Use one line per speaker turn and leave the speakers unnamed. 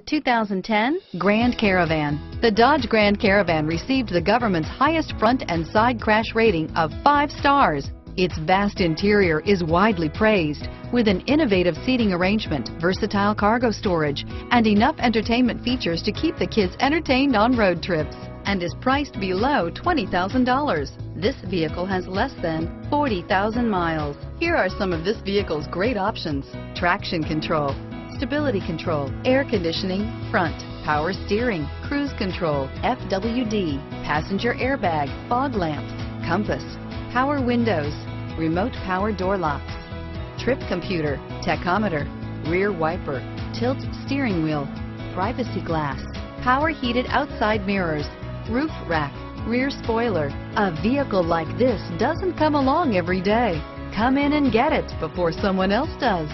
2010 Grand Caravan. The Dodge Grand Caravan received the government's highest front and side crash rating of 5 stars. Its vast interior is widely praised, with an innovative seating arrangement, versatile cargo storage, and enough entertainment features to keep the kids entertained on road trips, and is priced below $20,000. This vehicle has less than 40,000 miles. Here are some of this vehicle's great options: traction control, stability control, air conditioning, front, power steering, cruise control, FWD, passenger airbag, fog lamps, compass, power windows, remote power door locks, trip computer, tachometer, rear wiper, tilt steering wheel, privacy glass, power heated outside mirrors, roof rack, rear spoiler. A vehicle like this doesn't come along every day. Come in and get it before someone else does.